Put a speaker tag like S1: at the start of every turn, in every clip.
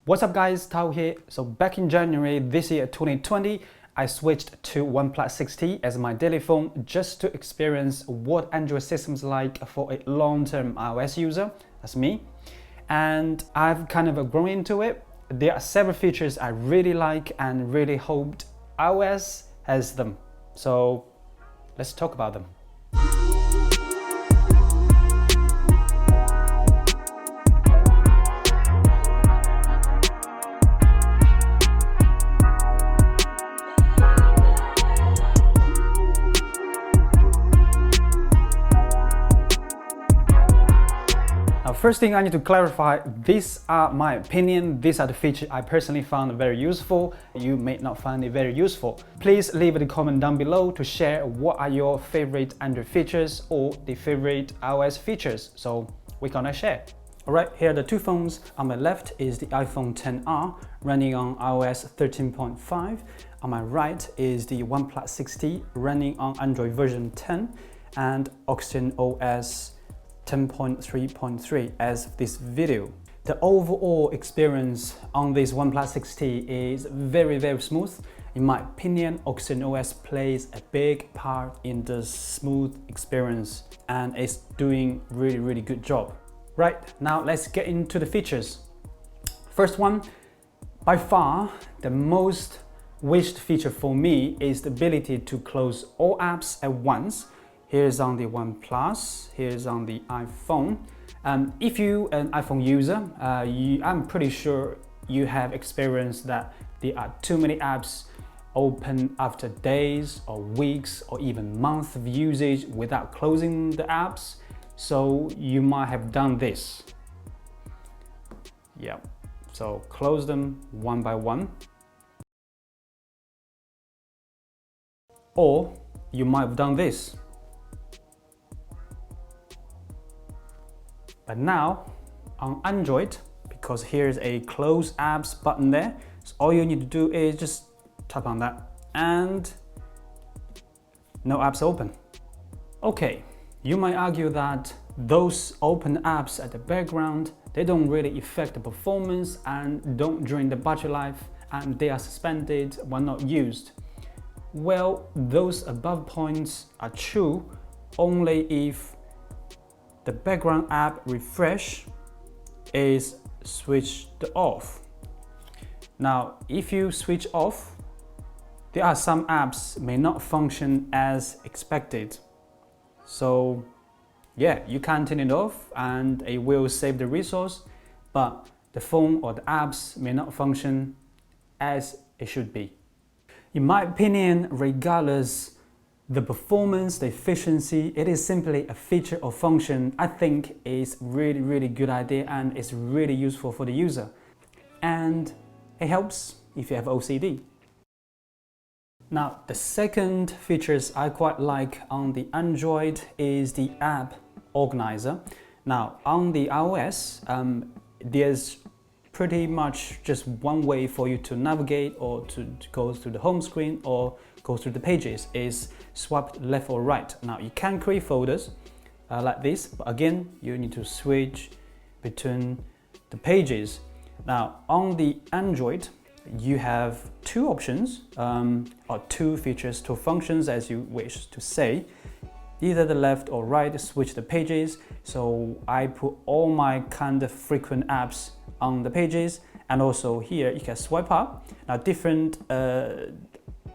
S1: What's up guys, Tao here. So back in January this year 2020, I switched to OnePlus 6T as my daily phone just to experience what Android system's like for a long-term iOS user, that's me. And I've kind of grown into it. There are several features I really like and really hoped iOS has them. So let's talk about them. Now, first thing I need to clarify, these are my opinion, these are the features I personally found very useful. You may not find it very useful. Please leave a comment down below to share what are your favorite Android features or the favorite iOS features, so we're gonna share. Alright, here are the two phones. On my left is the iPhone XR running on iOS 13.5. On my right is the OnePlus 6T running on Android version 10 and OS 10.3.3 as this video. The overall experience on this OnePlus 6T is very smooth. In my opinion, OS plays a big part in the smooth experience and it's doing really good job. Right, now let's get into the features. First one, by far the most wished feature for me is the ability to close all apps at once. Here's on the OnePlus, here's on the iPhone. If you're an iPhone user, I'm pretty sure you have experienced that there are too many apps open after days or weeks or even months of usage without closing the apps. So you might have done this. Yeah, so close them one by one. Or you might have done this. But now on Android, because here's a close apps button there, so all you need to do is just tap on that and no apps open. Okay, you might argue that those open apps at the background, they don't really affect the performance and don't drain the battery life and they are suspended when not used. Well, those above points are true only if the background app refresh is switched off. Now, if you switch off, there are some apps may not function as expected. So yeah, you can turn it off and it will save the resource, but the phone or the apps may not function as it should be. In my opinion, regardless the performance, the efficiency, it is simply a feature or function I think is really good idea and it's really useful for the user. And it helps if you have OCD. Now, the second features I quite like on the Android is the app Organiser. Now, on the iOS, there's pretty much just one way for you to navigate or to go through the home screen or go through the pages is swipe left or right. Now you can create folders like this, but again you need to switch between the pages. Now on the Android you have two options or two features, two functions as you wish to say. Either the left or right switch the pages. So I put all my kind of frequent apps on the pages, and also here you can swipe up. Now different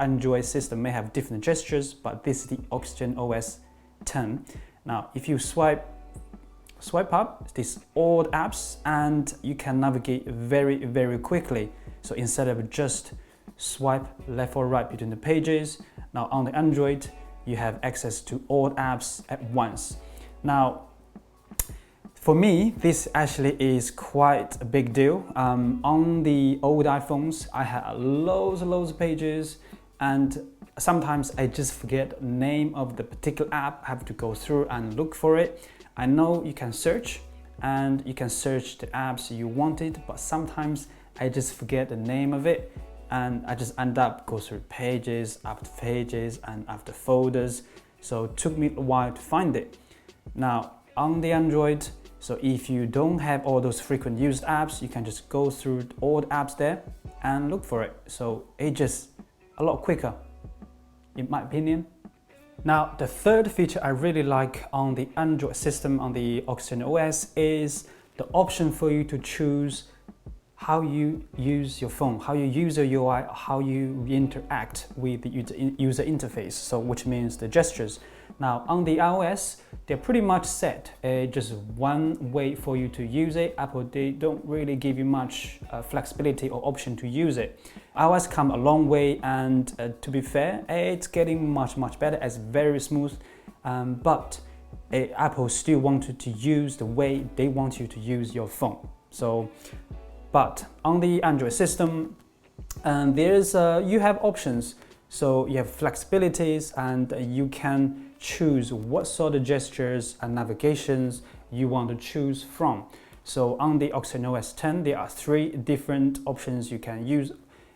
S1: Android system may have different gestures, but this is the OS 10. Now if you swipe up these old apps and you can navigate very quickly. So instead of just swipe left or right between the pages, now on the Android you have access to all apps at once. Now for me, this actually is quite a big deal. On the old iPhones, I had loads of pages, and sometimes I just forget the name of the particular app. I have to go through and look for it. I know you can search, and you can search the apps you wanted, but sometimes I just forget the name of it, and I just end up go through pages after pages and after folders. So it took me a while to find it. Now on the Android, So if you don't have all those frequent used apps, you can just go through all the apps there and look for it. So it's just a lot quicker, in my opinion. Now, the third feature I really like on the Android system, on the Oxygen OS, is the option for you to choose how you use your phone, how you use your UI, how you interact with the user interface, so which means the gestures. Now, on the iOS, they're pretty much set, just one way for you to use it. Apple, they don't really give you much flexibility or option to use it. iOS come a long way, and to be fair, it's getting much better. It's very smooth, but Apple still wanted to use the way they want you to use your phone. So, but on the Android system, there's you have options. So you have flexibilities, and you can choose what sort of gestures and navigations you want to choose from. So on the Oxygen OS 10, there are 3 different options you can use.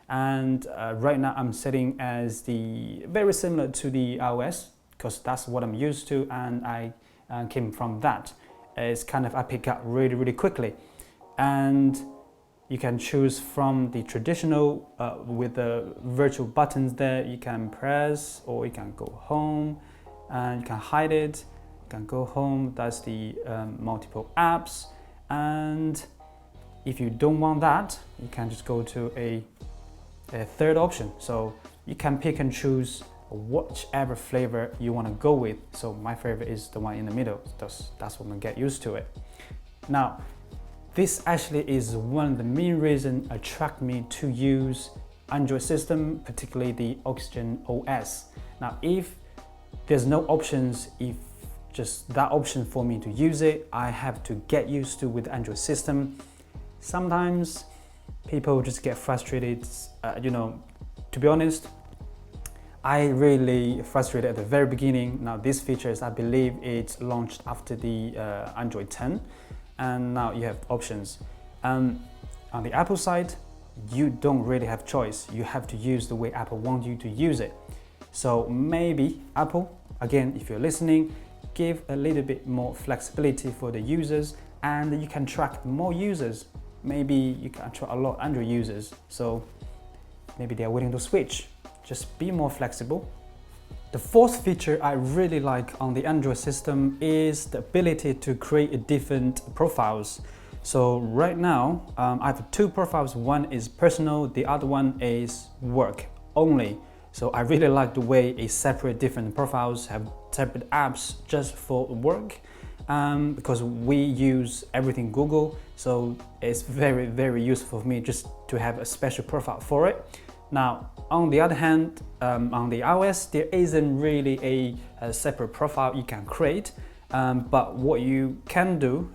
S1: And right now I'm setting as the very similar to the iOS, because that's what I'm used to, and I came from that. It's kind of I pick up really quickly. And you can choose from the traditional with the virtual buttons there. You can press, or you can go home, and you can hide it. You can go home. That's the multiple apps. And if you don't want that, you can just go to a third option. So you can pick and choose whichever flavor you want to go with. So my favorite is the one in the middle. That's what I'm gonna get used to it. Now, this actually is one of the main reasons attract me to use Android system, particularly the Oxygen OS. Now, if there's no options, if just that option for me to use it, I have to get used to with Android system. Sometimes people just get frustrated, you know, to be honest, I really frustrated at the very beginning. Now, these features, I believe it's launched after the Android 10. And now you have options. On the Apple side, you don't really have choice. You have to use the way Apple wants you to use it. So maybe Apple, again, if you're listening, give a little bit more flexibility for the users, and you can track more users. Maybe you can track a lot of Android users. So maybe they're willing to switch. Just be more flexible. The fourth feature I really like on the Android system is the ability to create different profiles. So right now, I have 2 profiles. One is personal, the other one is work only. So I really like the way it separates different profiles, have separate apps just for work, because we use everything Google. So it's very useful for me just to have a special profile for it. Now, on the other hand, on the iOS, there isn't really a separate profile you can create, but what you can do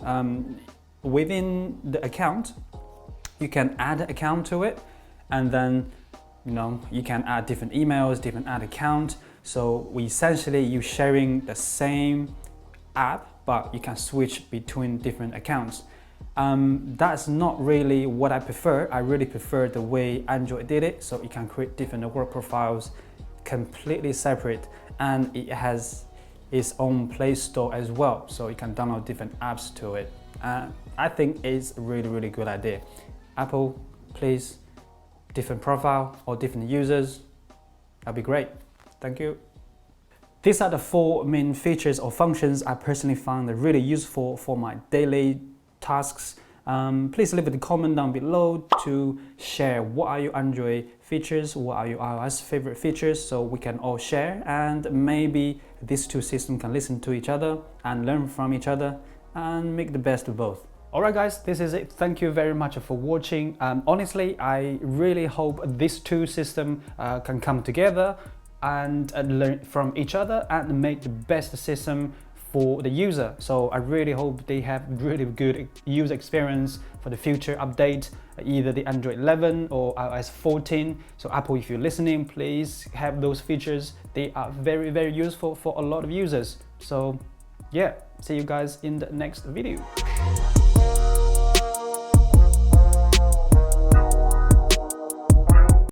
S1: within the account, you can add an account to it, and then you can add different emails, different ad account. So you sharing the same app, but you can switch between different accounts. That's not really what I prefer. I really prefer the way Android did it. So you can create different work profiles completely separate, and it has its own Play Store as well. So you can download different apps to it. I think it's a really good idea. Apple, please, different profile or different users. That'd be great. Thank you. These are the 4 main features or functions I personally found really useful for my daily tasks. Please leave a comment down below to share what are your Android features, what are your iOS favorite features, so we can all share, and maybe these 2 systems can listen to each other and learn from each other and make the best of both. Alright guys, this is it. Thank you very much for watching. Honestly, I really hope these 2 systems can come together and learn from each other and make the best system for the user. So I really hope they have really good user experience for the future update, either the Android 11 or iOS 14. So Apple, if you're listening, please have those features. They are very useful for a lot of users. So yeah, see you guys in the next video.